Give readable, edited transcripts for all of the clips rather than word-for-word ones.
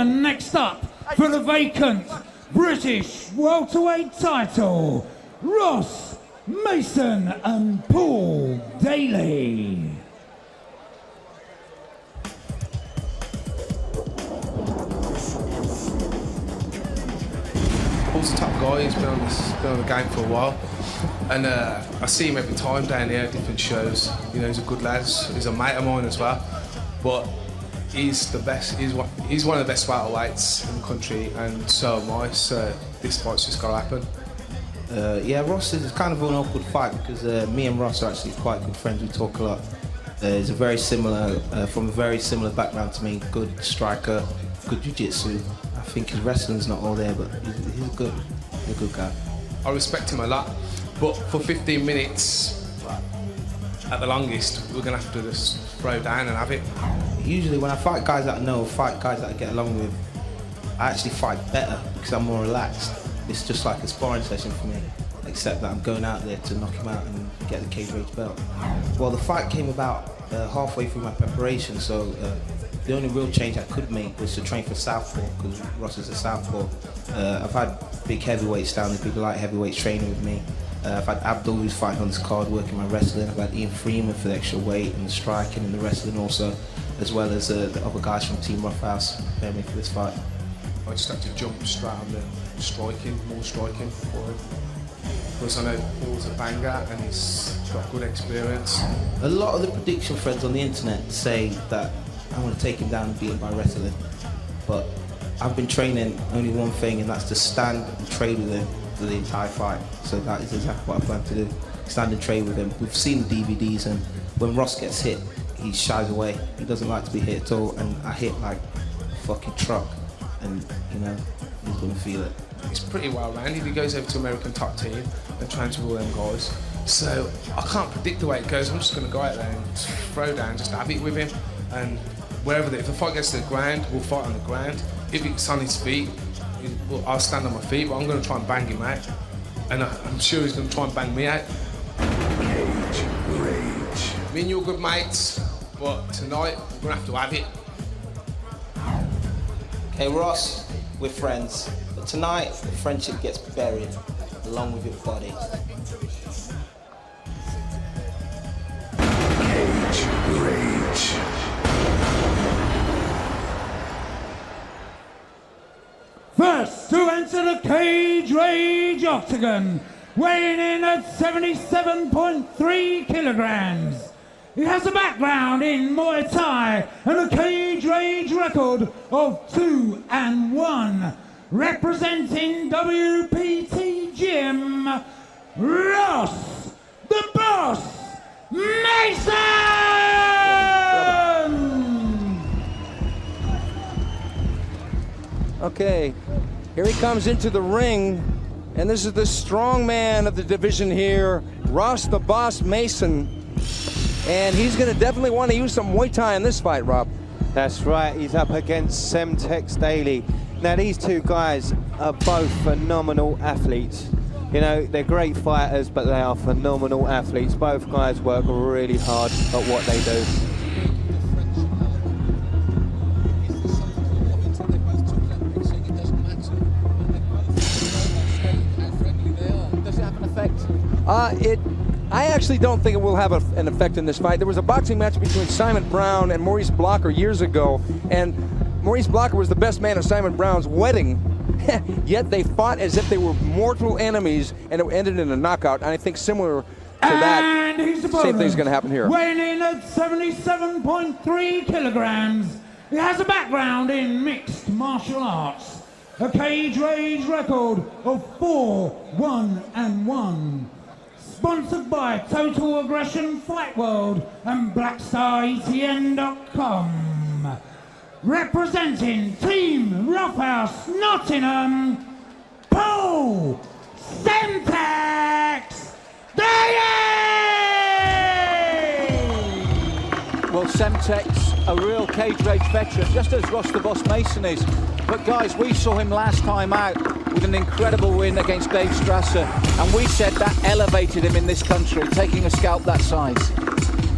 And next up, for the vacant British welterweight title, Ross Mason and Paul Daly. Paul's a top guy. He's been on the game for a while, and I see him every time down here at different shows. You know, he's a good lad. He's a mate of mine as well, but he's the best. He's one of the best welterweights in the country, and so am I. So this fight's just got to happen. Yeah, Ross is kind of an awkward fight because me and Ross are actually quite good friends. We talk a lot. He's a very similar, from a very similar background to me. Good striker, good jiu-jitsu. I think his wrestling's not all there, but he's a good guy. I respect him a lot, but for 15 minutes, at the longest, we're gonna have to just throw down and have it. Usually when I fight guys that I know, fight guys that I get along with, I actually fight better because I'm more relaxed. It's just like a sparring session for me, except that I'm going out there to knock him out and get the cage rage belt. Well, the fight came about halfway through my preparation, so the only real change I could make was to train for southpaw, because Ross is a southpaw. I've had big heavyweights down there, big light heavyweights training with me. I've had Abdul, who's fighting on this card, working my wrestling. I've had Ian Freeman for the extra weight and the striking and the wrestling also, as well as the other guys from Team Roughhouse preparing me for this fight. I just had to jump straight on the striking, more striking for him. Because I know Paul's a banger and he's got good experience. A lot of the prediction threads on the internet say that I'm going to take him down and beat him by wrestling. But I've been training only one thing, and that's to stand and trade with him for the entire fight. So that is exactly what I plan to do. Stand and trade with him. We've seen the DVDs, and when Ross gets hit, he shies away. He doesn't like to be hit at all, and I hit like a fucking truck. And, you know, he's going to feel it. He's pretty well rounded. He goes over to American Top Team and trains with all them guys. So I can't predict the way it goes. I'm just going to go out there and throw down, just have it with him. And wherever, if the fight gets to the ground, we'll fight on the ground. If it's on his feet, I'll stand on my feet, but I'm going to try and bang him out. And I'm sure he's going to try and bang me out. Cage Rage. Me and you are good mates, but tonight we're going to have to have it. Hey Ross, we're friends, but tonight the friendship gets buried along with your body. Cage Rage. First to enter the Cage Rage Octagon, weighing in at 77.3 kilograms. He has a background in Muay Thai and a Cage Rage record of 2-1. Representing WPT Gym, Ross the Boss Mason! Okay, here he comes into the ring, and this is the strong man of the division here, Ross the Boss Mason. And he's going to definitely want to use some Muay Thai in this fight, Rob. That's right, he's up against Semtex Daly. Now these two guys are both phenomenal athletes. You know, they're great fighters, but they are phenomenal athletes. Both guys work really hard at what they do. Does it have an effect? I actually don't think it will have an effect in this fight. There was a boxing match between Simon Brown and Maurice Blocker years ago, and Maurice Blocker was the best man at Simon Brown's wedding, yet they fought as if they were mortal enemies, and it ended in a knockout. And I think similar to that, same thing's going to happen here. Weighing in at 77.3 kilograms, he has a background in mixed martial arts, a Cage Rage record of 4-1-1. Sponsored by Total Aggression Fight World and BlackStarETN.com. Representing Team Roughhouse Nottingham, Paul Semtex Daly! Well, Semtex, a real Cage Rage veteran, just as Ross the Boss Mason is. But guys, we saw him last time out with an incredible win against Dave Strasser, and we said that elevated him in this country, taking a scalp that size.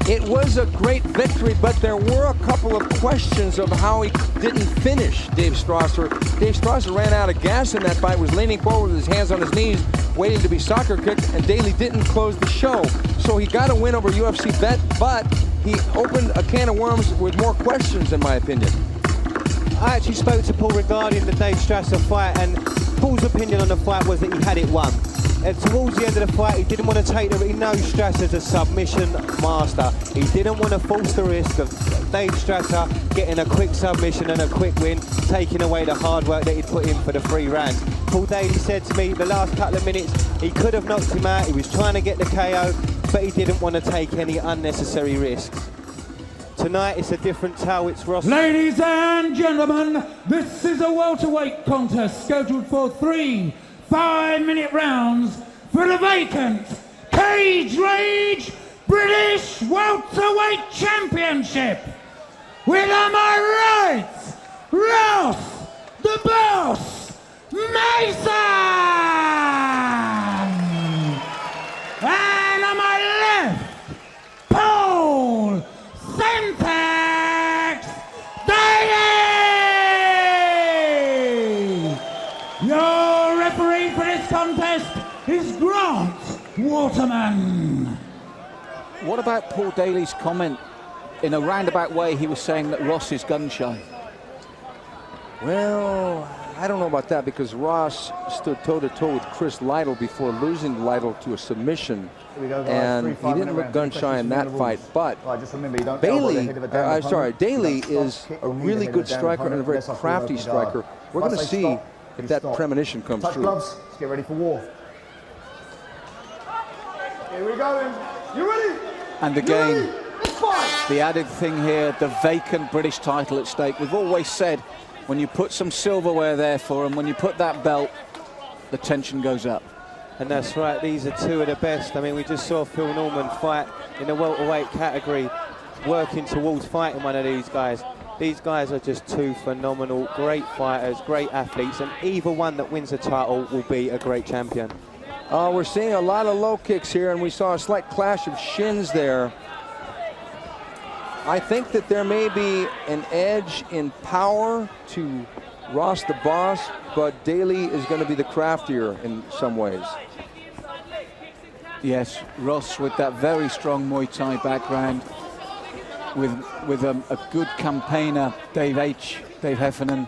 It was a great victory, but there were a couple of questions of how he didn't finish Dave Strasser. Dave Strasser ran out of gas in that fight, was leaning forward with his hands on his knees, waiting to be soccer kicked, and Daly didn't close the show. So he got a win over UFC vet, but he opened a can of worms with more questions, in my opinion. I actually spoke to Paul regarding the Dave Strasser fight, and Paul's opinion on the fight was that he had it won. And towards the end of the fight, he didn't want to take the... He knows Strasser's a submission master. He didn't want to force the risk of Dave Strasser getting a quick submission and a quick win, taking away the hard work that he'd put in for the 3 rounds. Paul Daly said to me the last couple of minutes, he could have knocked him out. He was trying to get the KO, but he didn't want to take any unnecessary risks. Tonight, it's a different tale. It's Ross. Ladies and gentlemen, this is a welterweight contest scheduled for 3 5-minute rounds for the vacant Cage Rage British Welterweight Championship. With on my right, Ross the Boss Mason! And on my left, Paul Semtex Daly! Your referee for this contest is Grant Waterman. What about Paul Daly's comment? In a roundabout way, he was saying that Ross is gun shy. Well, I don't know about that, because Ross stood toe-to-toe with Chris Lytle before losing Lytle to a submission. And he didn't look gun-shy in that fight, but Daly is a really good striker and a very crafty striker. We're going to see if that premonition comes true. Gloves. Let's get ready for war. Here we go. You ready? And again, the added thing here, the vacant British title at stake. We've always said, when you put some silverware there for him, when you put that belt, the tension goes up. And that's right, these are 2 of the best. I mean, we just saw Phil Norman fight in the welterweight category, working towards fighting one of these guys. These guys are just 2 phenomenal, great fighters, great athletes, and either one that wins the title will be a great champion. We're seeing a lot of low kicks here, and we saw a slight clash of shins there. I think that there may be an edge in power to Ross the Boss, but Daly is going to be the craftier in some ways. Yes, Ross with that very strong Muay Thai background, with a good campaigner, Dave Heffernan,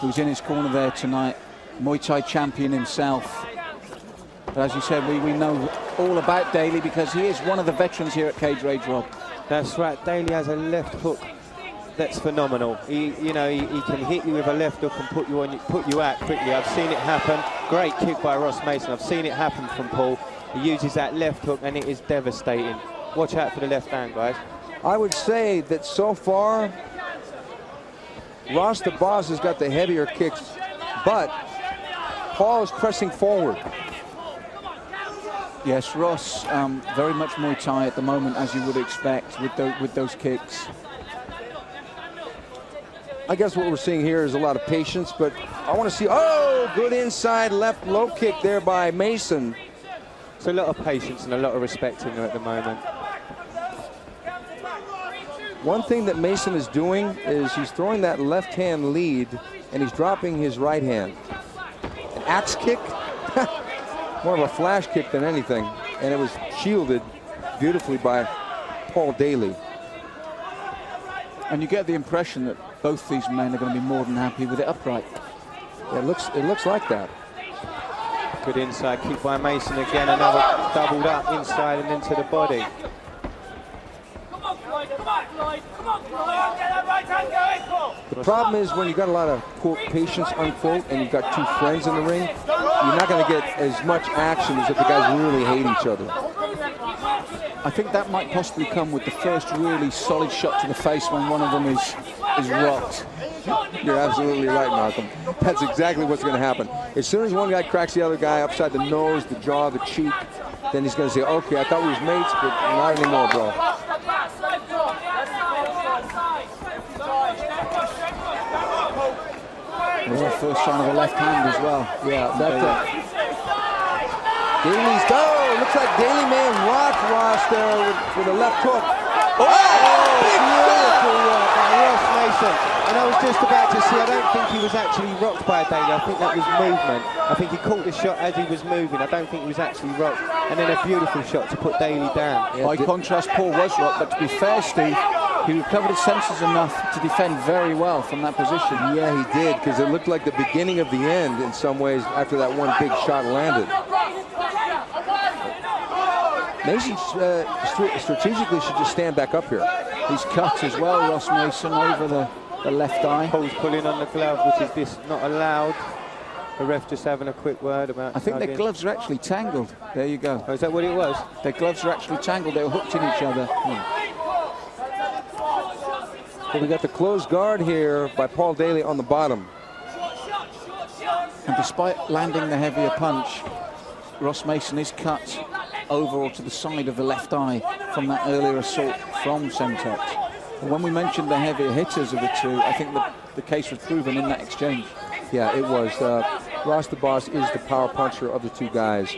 who's in his corner there tonight, Muay Thai champion himself. But as you said, we know all about Daly because he is one of the veterans here at Cage Rage, Rob. That's right, Daly has a left hook that's phenomenal. He can hit you with a left hook and put you out quickly. I've seen it happen. Great kick by Ross Mason. I've seen it happen from Paul. He uses that left hook and it is devastating. Watch out for the left hand, guys. I would say that so far, Ross the Boss has got the heavier kicks, but Paul is pressing forward. Yes, Ross, very much Muay Thai at the moment, as you would expect with those kicks. I guess what we're seeing here is a lot of patience, but I want to see, good inside left low kick there by Mason. It's a lot of patience and a lot of respect in there at the moment. One thing that Mason is doing is he's throwing that left hand lead and he's dropping his right hand. An axe kick, more of a flash kick than anything, and it was shielded beautifully by Paul Daly. And you get the impression that both these men are going to be more than happy with it upright. Yeah, it looks like that. Good inside kick by Mason again, another doubled up inside and into the body. The problem is when you've got a lot of, quote, patience, unquote, and you've got 2 friends in the ring, you're not going to get as much action as if the guys really hate each other. I think that might possibly come with the first really solid shot to the face when one of them is rocked. You're absolutely right, Malcolm. That's exactly what's going to happen. As soon as one guy cracks the other guy upside the nose, the jaw, the cheek, then he's going to say, okay, I thought we was mates, but not anymore, bro. There's the first sign of a left hand as well. Yeah, that's it. Daly's go. Looks like Daly may have rocked Ross there with a left hook. Beautiful work by Ross Mason. And I was just about to see, I don't think he was actually rocked by Daly. I think that was movement. I think he caught the shot as he was moving. I don't think he was actually rocked. And then a beautiful shot to put Daly down. By contrast, Paul was rocked, but to be fair, Steve, he recovered his senses enough to defend very well from that position. Yeah, he did, because it looked like the beginning of the end in some ways after that one big shot landed. Mason strategically should just stand back up here. He's cut as well, Ross Mason, over the left eye. Paul's pulling on the glove, which is not allowed. The ref just having a quick word about I think their gloves are actually tangled. There you go. Oh, is that what it was? Their gloves are actually tangled. They were hooked in each other. So we got the closed guard here by Paul Daly on the bottom. And despite landing the heavier punch, Ross Mason is cut over or to the side of the left eye from that earlier assault from Semtex. And when we mentioned the heavier hitters of the two, I think the case was proven in that exchange. Yeah, it was. Ross the Boss is the power puncher of the two guys.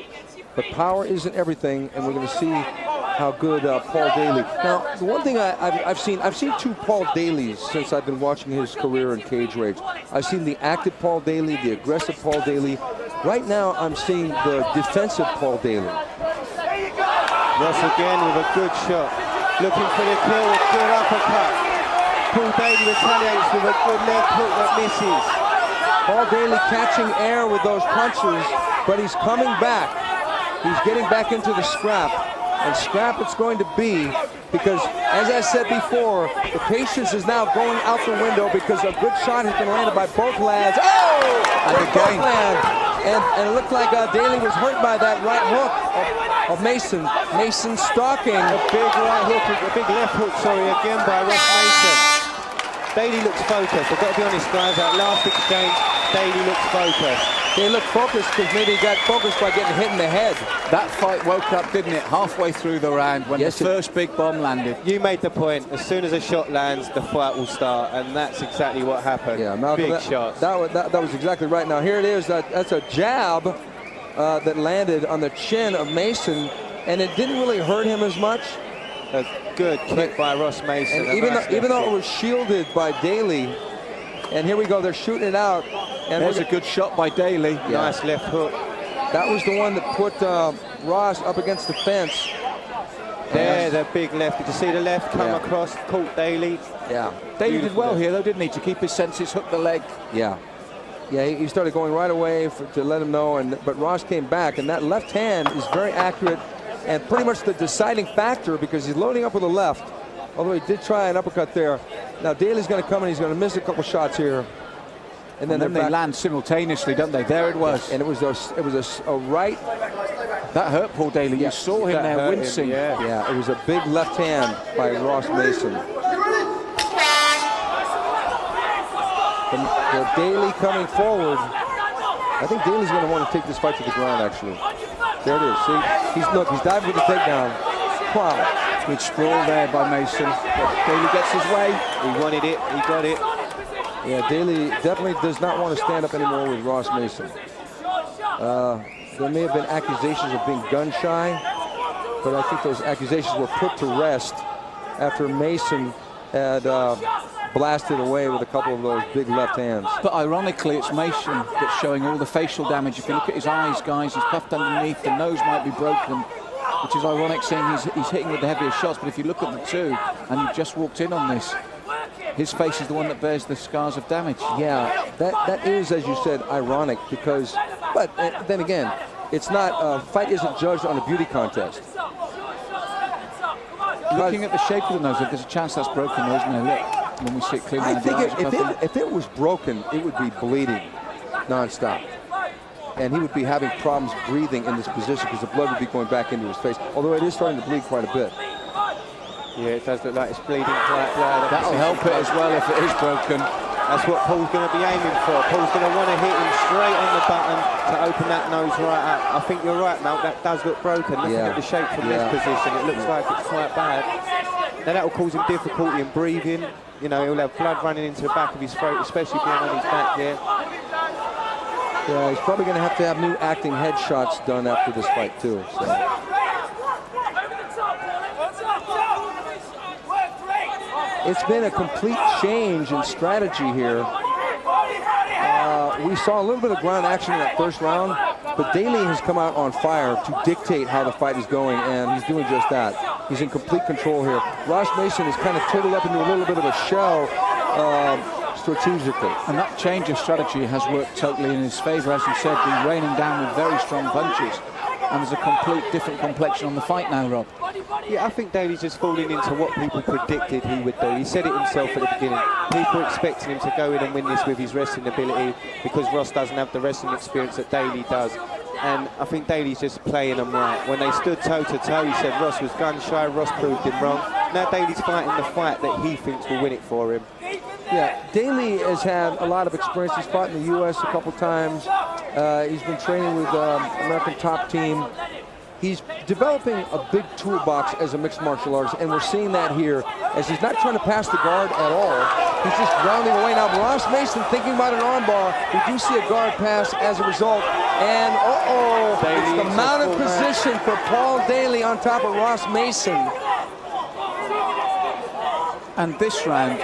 But power isn't everything, and we're going to see how good Paul Daly. Now, the one thing I've seen two Paul Dalys since I've been watching his career in Cage Rage. I've seen the active Paul Daly, the aggressive Paul Daly. Right now, I'm seeing the defensive Paul Daly. Ross again with a good shot. Looking for the kill, a good uppercut. Paul Daly retaliates with a good left hook that misses. Paul Daly catching air with those punches, but he's coming back. He's getting back into the scrap. And scrap it's going to be, because as I said before, the patience is now going out the window because a good shot has been landed by both lads. Oh! And again. And it looked like Daly was hurt by that right hook of Mason. Mason stalking. A big right hook, a big left hook, sorry, again by Ross Mason. Daly looks focused. I've got to be honest, guys, that last exchange, Daly looks focused. They look focused because maybe he got focused by getting hit in the head. That fight woke up, didn't it, halfway through the round when the first big bomb landed. You made the point. As soon as a shot lands, the fight will start, and that's exactly what happened. Yeah, Malcolm, big shots. That was exactly right. Now here it is. That's a jab that landed on the chin of Mason, and it didn't really hurt him as much. A good kick by Ross Mason. And even though it was shielded by Daly, and here we go, they're shooting it out. And there's a good shot by Daly. Yeah. Nice left hook. That was the one that put Ross up against the fence. There, the big left. Did you see the left come across, caught Daly? Yeah. Daly did well here, though, didn't he, to keep his senses, hook the leg. Yeah. Yeah, he started going right away to let him know, but Ross came back, and that left hand is very accurate and pretty much the deciding factor because he's loading up with the left, although he did try an uppercut there. Now Daly's going to come and he's going to miss a couple shots here. And then they land simultaneously, don't they? There it was. And it was a right. That hurt Paul Daly. You saw him there wincing. Yeah, it was a big left hand by Ross Mason. The Daly coming forward. I think Daly's going to want to take this fight to the ground, actually. There it is. See, he's diving with the takedown. Wow. Good sprawl there by Mason. But Daly gets his way. He wanted it. He got it. Yeah, Daly definitely does not want to stand up anymore with Ross Mason. There may have been accusations of being gun shy, but I think those accusations were put to rest after Mason had blasted away with a couple of those big left hands. But ironically, it's Mason that's showing all the facial damage. If you look at his eyes, guys, he's puffed underneath, the nose might be broken, which is ironic saying he's hitting with the heavier shots, but if you look at the two, and you've just walked in on this, his face is the one that bears the scars of damage. Yeah, that is, as you said, ironic because, but then again, it's not, fight isn't judged on a beauty contest. Looking at the shape of the nose, there's a chance that's broken, though, isn't there? Look, when we see it clearly. I think if it was broken, it would be bleeding nonstop. And he would be having problems breathing in this position because the blood would be going back into his face, although it is starting to bleed quite a bit. Yeah, it does look like it's bleeding quite bad. That'll help it as well if it is broken. That's what Paul's going to be aiming for. Paul's going to want to hit him straight on the button to open that nose right out. I think you're right, Mel. That does look broken. Looking at the shape from this position, it looks like it's quite bad. Now that will cause him difficulty in breathing. You know, he'll have blood running into the back of his throat, especially being on his back here. Yeah, he's probably going to have new acting headshots done after this fight too. So. it's been a complete change in strategy here. We saw a little bit of ground action in that first round, but Daly has come out on fire to dictate how the fight is going, and he's doing just that. He's in complete control here. Ross Mason is kind of turtled up into a little bit of a shell strategically. And that change of strategy has worked totally in his favor. As you said, he's raining down with very strong punches. And there's a complete different complexion on the fight now, Rob. Yeah, I think Daly's just falling into what people predicted he would do. He said it himself at the beginning. People expecting him to go in and win this with his wrestling ability because Ross doesn't have the wrestling experience that Daly does. And I think Daly's just playing them right. When they stood toe-to-toe, he said Ross was gun-shy, Ross proved him wrong. Now Daly's fighting the fight that he thinks will win it for him. Yeah, Daly has had a lot of experience. He's fought in the U.S. a couple times. He's been training with American Top Team. He's developing a big toolbox as a mixed martial artist, and we're seeing that here as he's not trying to pass the guard at all. He's just grounding away. Now, Ross Mason thinking about an armbar. We do see a guard pass as a result. And, it's the mounted position for Paul Daly on top of Ross Mason. And this round,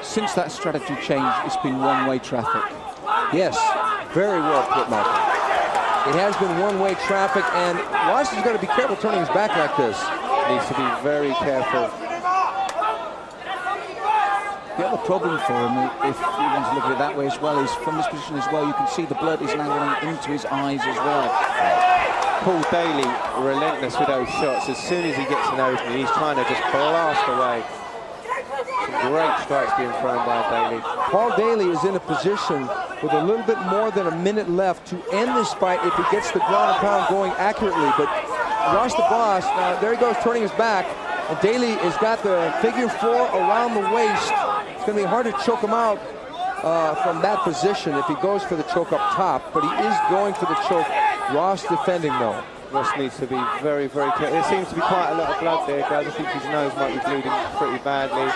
since that strategy change, it's been one-way traffic. Yes, very well put, Michael. It has been one-way traffic, and Ross has got to be careful turning his back like this. Needs to be very careful. The other problem for him, if you want to look at it that way as well, is from this position as well, you can see the blood is now going into his eyes as well. Paul Daly, relentless with those shots. As soon as he gets an opening, he's trying to just blast away. Some great strikes being thrown by Daly. Paul Daly is in a position with a little bit more than a minute left to end this fight if he gets the ground and pound going accurately. But Ross the Boss, there he goes turning his back. And Daly has got the figure 4 around the waist. It's going to be hard to choke him out from that position if he goes for the choke up top. But he is going for the choke. Ross defending though. Ross needs to be very, very careful. There seems to be quite a lot of blood there, guys. I think his nose might be bleeding pretty badly.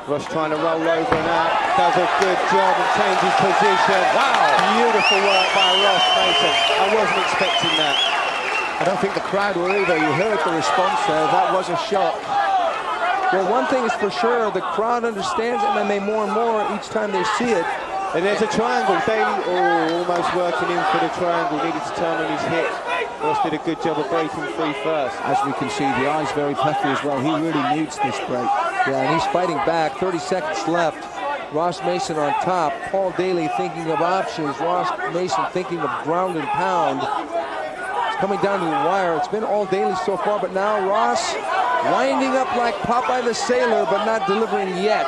Ross trying to roll over and out. Does a good job and changes position. Wow! Beautiful work by Ross Mason. I wasn't expecting that. I don't think the crowd were either. You heard the response there. That was a shock. Well, one thing is for sure, the crowd understands it, and they more and more each time they see it. And there's a triangle. Daly, almost working in for the triangle. Needed to turn on his hip. Ross did a good job of breaking free first. As we can see, the eye's very puffy as well. He really needs this break. Yeah, and he's fighting back. 30 seconds left. Ross Mason on top. Paul Daly thinking of options. Ross Mason thinking of ground and pound. It's coming down to the wire. It's been all Daly so far, but now Ross winding up like Popeye the Sailor, but not delivering yet.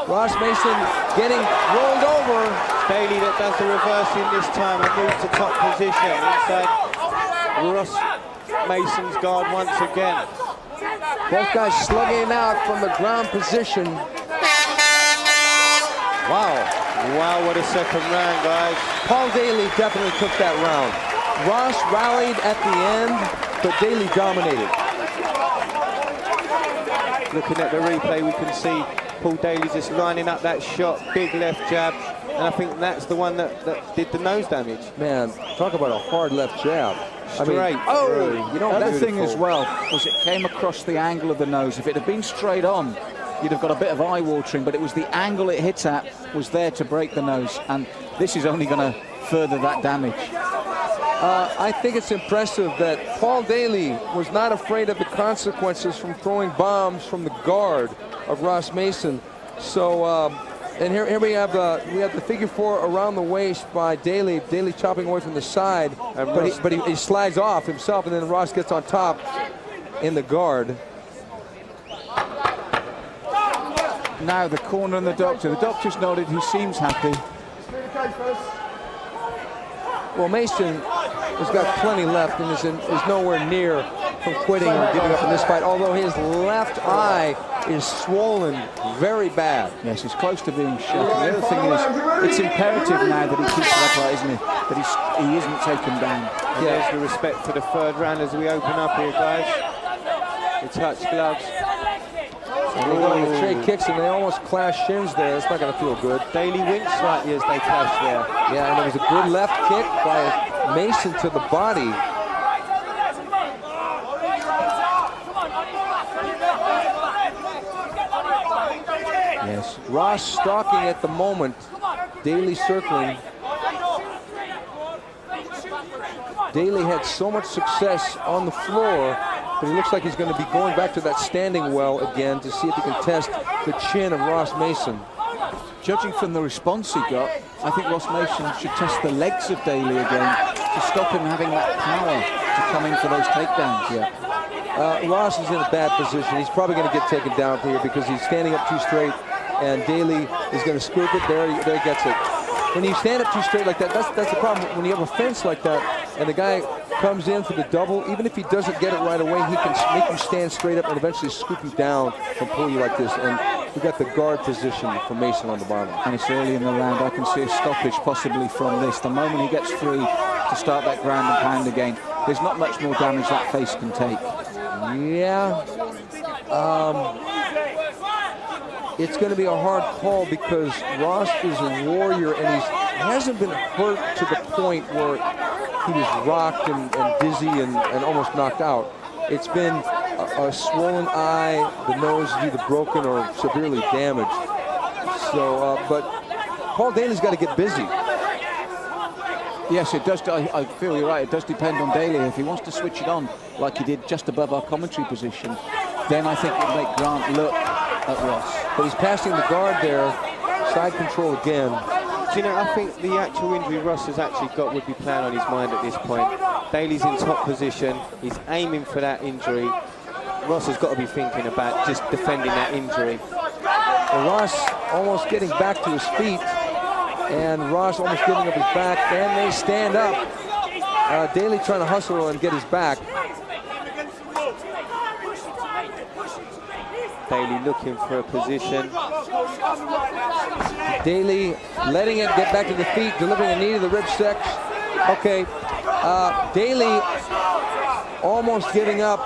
Ross Mason getting rolled over. Daly that does the reversing this time and moves to top position inside Ross Mason's guard once again. Both guys slugging out from the ground position. Wow. Wow, what a second round, guys. Paul Daly definitely took that round. Ross rallied at the end, but Daly dominated. Looking at the replay, we can see Paul Daly just lining up that shot, big left jab, and I think that's the one that did the nose damage. Man, talk about a hard left jab. Straight. You know, that thing as well was it came across the angle of the nose. If it had been straight on, you'd have got a bit of eye watering, but it was the angle it hit at was there to break the nose, and this is only going to further that damage. I think it's impressive that Paul Daly was not afraid of the consequences from throwing bombs from the guard of Ross Mason. So, and here we have the figure 4 around the waist by Daly. Daly chopping away from the side, but he slides off himself, and then Ross gets on top in the guard. Now the corner and the doctor. The doctor's nodded. He seems happy. Well, Mason has got plenty left and is nowhere near from quitting or giving up in this fight, although his left eye is swollen very bad. Yes, he's close to being shot. And the other thing is, it's imperative now that he keeps it upright, isn't it? That he isn't taken down. And there's the respect for the third round as we open up here, guys. The touch gloves. And they're going to trade kicks, and they almost clash shins there. It's not going to feel good. Daly winced slightly as they clashed there. Yeah, and there was a good left kick by Mason to the body. Yes, Ross stalking at the moment. Daly circling. Daly had so much success on the floor, but it looks like he's going to be going back to that standing well again to see if he can test the chin of Ross Mason. Judging from the response he got, I think Ross Mason should test the legs of Daly again to stop him having that power to come in for those takedowns. Yeah. Ross is in a bad position. He's probably going to get taken down here because he's standing up too straight, and Daly is going to scoop it. There he gets it. When you stand up too straight like that, that's the problem. When you have a fence like that, and the guy comes in for the double, even if he doesn't get it right away, he can make you stand straight up and eventually scoop you down and pull you like this. And we got the guard position for Mason on the bottom. And it's early in the round. I can see a stoppage possibly from this. The moment he gets free to start that ground and pound again, there's not much more damage that face can take. Yeah. It's going to be a hard call because Ross is a warrior and he hasn't been hurt to the point where he was rocked and dizzy and almost knocked out. It's been a swollen eye, the nose is either broken or severely damaged. So, but Paul Daly's got to get busy. Yes, it does. I feel you're right. It does depend on Daly. If he wants to switch it on like he did just above our commentary position, then I think it'll make Grant look at Ross. But he's passing the guard there. Side control again. Do you know, I think the actual injury Ross has actually got would be playing on his mind at this point. Daly's in top position. He's aiming for that injury. Ross has got to be thinking about just defending that injury. Well, Ross almost getting back to his feet. And Ross almost giving up his back. And they stand up. Daly trying to hustle and get his back. Daly looking for a position. Daly letting it get back to the feet, delivering a knee to the rib sex. Okay, Daly almost giving up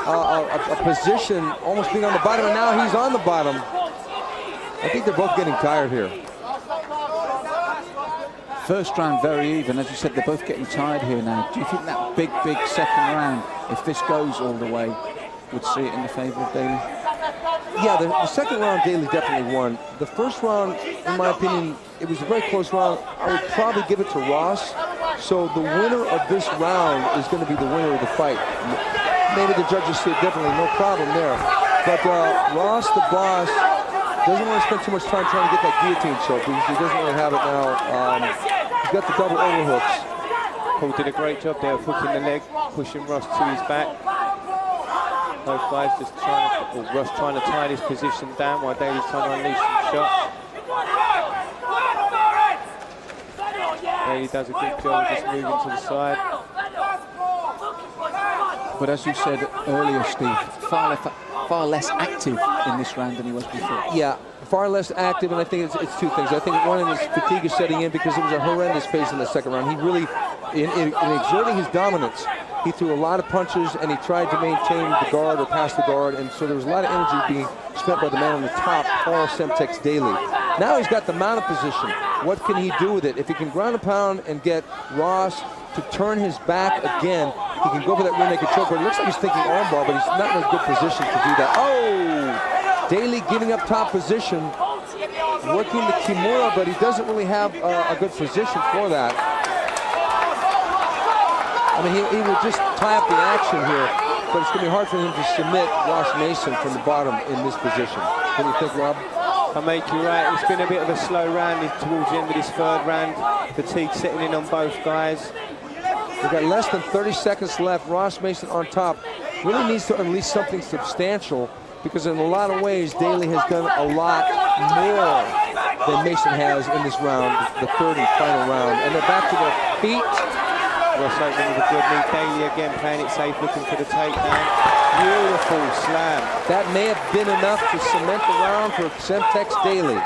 a position, almost being on the bottom, and now he's on the bottom. I think they're both getting tired here. First round very even. As you said, they're both getting tired here now. Do you think that big second round, if this goes all the way, would see it in the favor of Daly? Yeah, the second round, Daly definitely won. The first round, in my opinion, it was a very close round. I would probably give it to Ross. So the winner of this round is going to be the winner of the fight. Maybe the judges see it differently, no problem there. But Ross, the boss, doesn't want to spend too much time trying to get that guillotine choke because he doesn't really have it now. He's got the double overhooks. Paul did a great job there of hooking the leg, pushing Ross to his back. Both guys just Ross trying to tie this position down while Daly's trying to unleash some shots. Daly does a good job of just moving to the side. But as you said earlier, Steve, far less active in this round than he was before. Yeah, far less active, and I think it's two things. I think one of his fatigue is setting in because it was a horrendous pace in the second round. He really, in exerting his dominance, he threw a lot of punches and he tried to maintain the guard or pass the guard, and so there was a lot of energy being spent by the man on the top, Paul Semtex Daly. Now he's got the mounted position. What can he do with it? If he can ground a pound and get Ross to turn his back again, he can go for that rear naked choke. It looks like he's thinking armbar, but he's not in a good position to do that. Oh! Daly giving up top position, working the Kimura, but he doesn't really have a good position for that. I mean, he would just tie up the action here, but it's going to be hard for him to submit Ross Mason from the bottom in this position. What do you think, Rob? I make you right. It's been a bit of a slow round towards the end of this third round. Fatigue setting in on both guys. We've got less than 30 seconds left. Ross Mason on top really needs to unleash something substantial because in a lot of ways, Daly has done a lot more than Mason has in this round, the third and final round. And they're back to their feet. Ross opening with a good knee. Daly again playing it safe, looking for the takedown. Beautiful slam. That may have been enough to cement the round for Semtex Daly.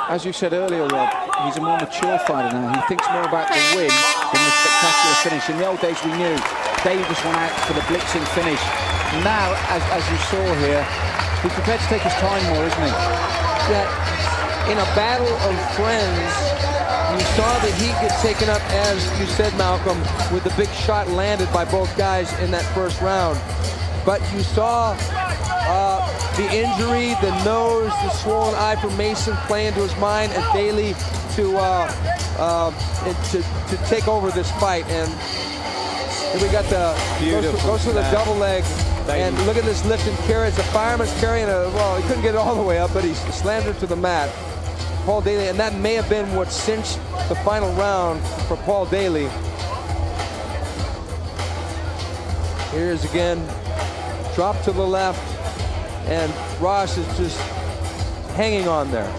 As you said earlier, Rob, he's a more mature fighter now. He thinks more about the win than the spectacular finish. In the old days, we knew Daly just went out for the blitzing finish. Now, as you saw here, he's prepared to take his time more, isn't he? That in a battle of friends, you saw that he get taken up, as you said, Malcolm, with the big shot landed by both guys in that first round. But you saw the injury, the nose, the swollen eye for Mason play into his mind as Daly to take over this fight. And we got the goes for the double leg. And look at this lift and carry. It's a fireman's carrying well, he couldn't get it all the way up, but he slammed it to the mat. Paul Daly, and that may have been what cinched the final round for Paul Daly. Here's again, drop to the left, and Ross is just hanging on there.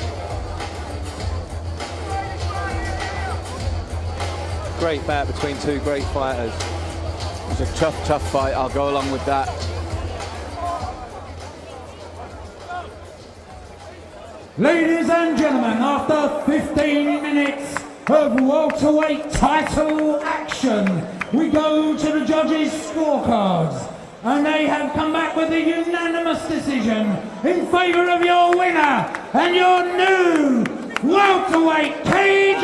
Great bat between two great fighters. It's a tough fight. I'll go along with that. Ladies and gentlemen, after 15 minutes of welterweight title action, we go to the judges' scorecards, and they have come back with a unanimous decision in favour of your winner and your new welterweight cage